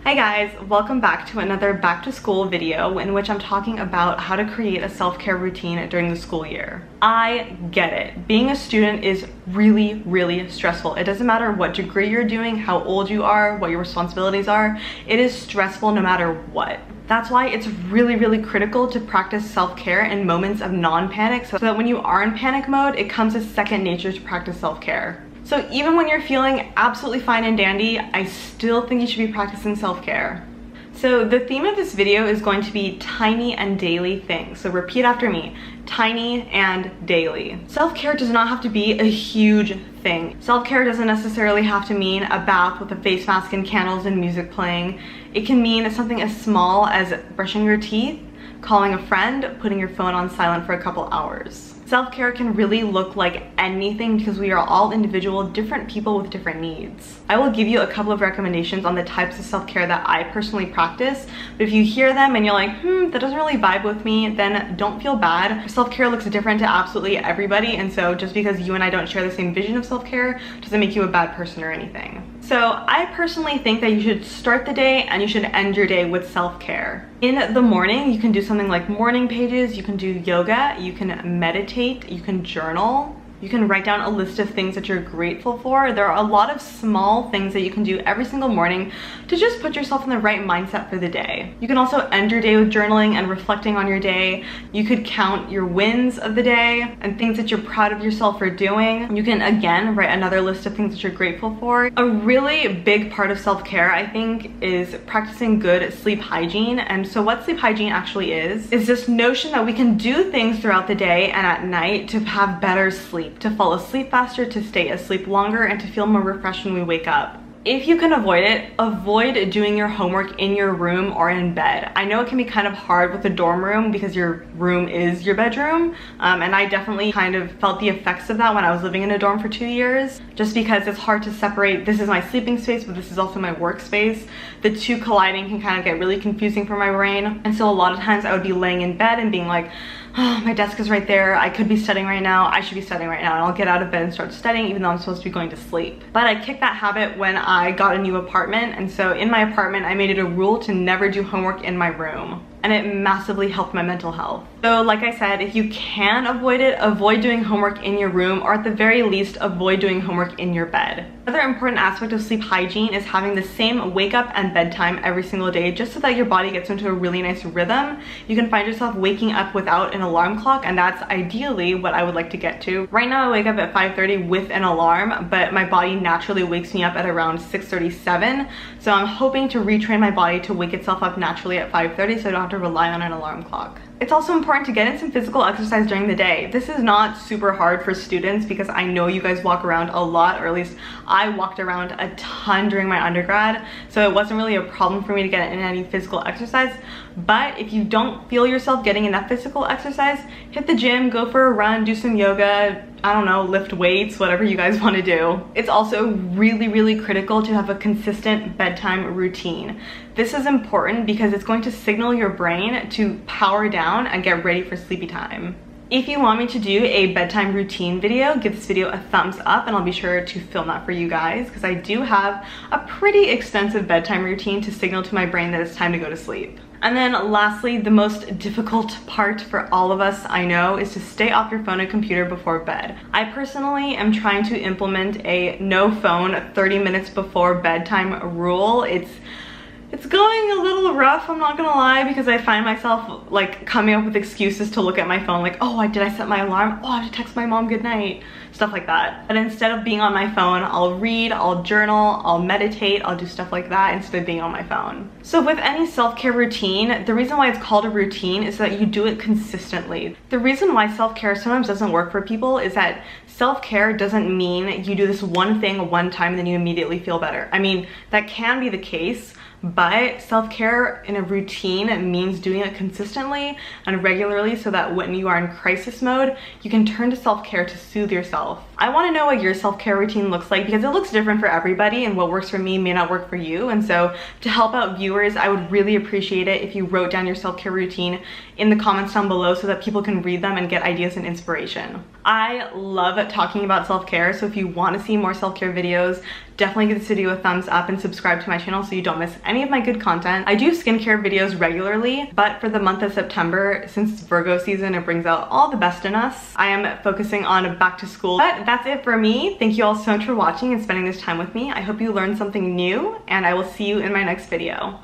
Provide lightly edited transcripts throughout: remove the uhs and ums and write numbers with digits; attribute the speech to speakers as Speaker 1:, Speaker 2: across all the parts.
Speaker 1: Hi guys, welcome back to another back to school video in which I'm talking about how to create a self-care routine during the school year. I get it. Being a student is really stressful. It doesn't matter what degree you're doing, how old you are, what your responsibilities are. It is stressful no matter what. That's why it's really critical to practice self-care in moments of non-panic so that when you are in panic mode, it comes as second nature to practice self-care. So even when you're feeling absolutely fine and dandy, I still think you should be practicing self-care. So the theme of this video is going to be tiny and daily things. So repeat after me, tiny and daily. Self-care does not have to be a huge thing. Self-care doesn't necessarily have to mean a bath with a face mask and candles and music playing. It can mean something as small as brushing your teeth, calling a friend, putting your phone on silent for a couple hours. Self-care can really look like anything because we are all individual, different people with different needs. I will give you a couple of recommendations on the types of self-care that I personally practice, but if you hear them and you're like, that doesn't really vibe with me, then don't feel bad. Self-care looks different to absolutely everybody, and so just because you and I don't share the same vision of self-care doesn't make you a bad person or anything. So I personally think that you should start the day and you should end your day with self-care. In the morning, you can do something like morning pages, you can do yoga, you can meditate, you can journal. You can write down a list of things that you're grateful for. There are a lot of small things that you can do every single morning to just put yourself in the right mindset for the day. You can also end your day with journaling and reflecting on your day. You could count your wins of the day and things that you're proud of yourself for doing. You can again write another list of things that you're grateful for. A really big part of self-care, I think, is practicing good sleep hygiene. And so what sleep hygiene actually is this notion that we can do things throughout the day and at night to have better sleep, to fall asleep faster, to stay asleep longer, and to feel more refreshed when we wake up. If you can avoid it, avoid doing your homework in your room or in bed. I know it can be kind of hard with a dorm room because your room is your bedroom, and I definitely kind of felt the effects of that when I was living in a dorm for 2 years, just because it's hard to separate, this is my sleeping space, but this is also my workspace. The two colliding can kind of get really confusing for my brain, and so a lot of times I would be laying in bed and being like, oh, my desk is right there, I could be studying right now, I should be studying right now, and I'll get out of bed and start studying even though I'm supposed to be going to sleep. But I kicked that habit when I got a new apartment, and so in my apartment I made it a rule to never do homework in my room, and it massively helped my mental health. So like I said, if you can avoid it, avoid doing homework in your room, or at the very least avoid doing homework in your bed. Another important aspect of sleep hygiene is having the same wake up and bedtime every single day, just so that your body gets into a really nice rhythm. You can find yourself waking up without an alarm clock, and that's ideally what I would like to get to. Right now I wake up at 5:30 with an alarm, but my body naturally wakes me up at around 6:37, so I'm hoping to retrain my body to wake itself up naturally at 5:30 so I don't have to rely on an alarm clock. It's also important to get in some physical exercise during the day. This is not super hard for students because I know you guys walk around a lot, or at least I walked around a ton during my undergrad, so it wasn't really a problem for me to get in any physical exercise. But if you don't feel yourself getting enough physical exercise, hit the gym, go for a run, do some yoga, I don't know, lift weights, whatever you guys want to do. It's also really critical to have a consistent bedtime routine. This is important because it's going to signal your brain to power down and get ready for sleepy time. If you want me to do a bedtime routine video, give this video a thumbs up and I'll be sure to film that for you guys, because I do have a pretty extensive bedtime routine to signal to my brain that it's time to go to sleep. And then lastly, the most difficult part for all of us, I know, is to stay off your phone and computer before bed. I personally am trying to implement a no phone 30 minutes before bedtime rule. It's going a little rough, I'm not gonna lie, because I find myself like coming up with excuses to look at my phone, like, oh, did I set my alarm? Oh, I have to text my mom goodnight, stuff like that. But instead of being on my phone, I'll read, I'll journal, I'll meditate, I'll do stuff like that instead of being on my phone. So with any self-care routine, the reason why it's called a routine is that you do it consistently. The reason why self-care sometimes doesn't work for people is that self-care doesn't mean you do this one thing one time and then you immediately feel better. I mean, that can be the case, but self-care in a routine means doing it consistently and regularly so that when you are in crisis mode, you can turn to self-care to soothe yourself. I want to know what your self-care routine looks like because it looks different for everybody, and what works for me may not work for you. And so to help out viewers, I would really appreciate it if you wrote down your self-care routine in the comments down below so that people can read them and get ideas and inspiration. I love talking about self-care, so if you want to see more self-care videos, definitely give this video a thumbs up and subscribe to my channel so you don't miss any of my good content. I do skincare videos regularly, but for the month of September, since it's Virgo season, it brings out all the best in us. I am focusing on back to school. But that's it for me. Thank you all so much for watching and spending this time with me. I hope you learned something new, and I will see you in my next video.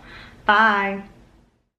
Speaker 1: Bye!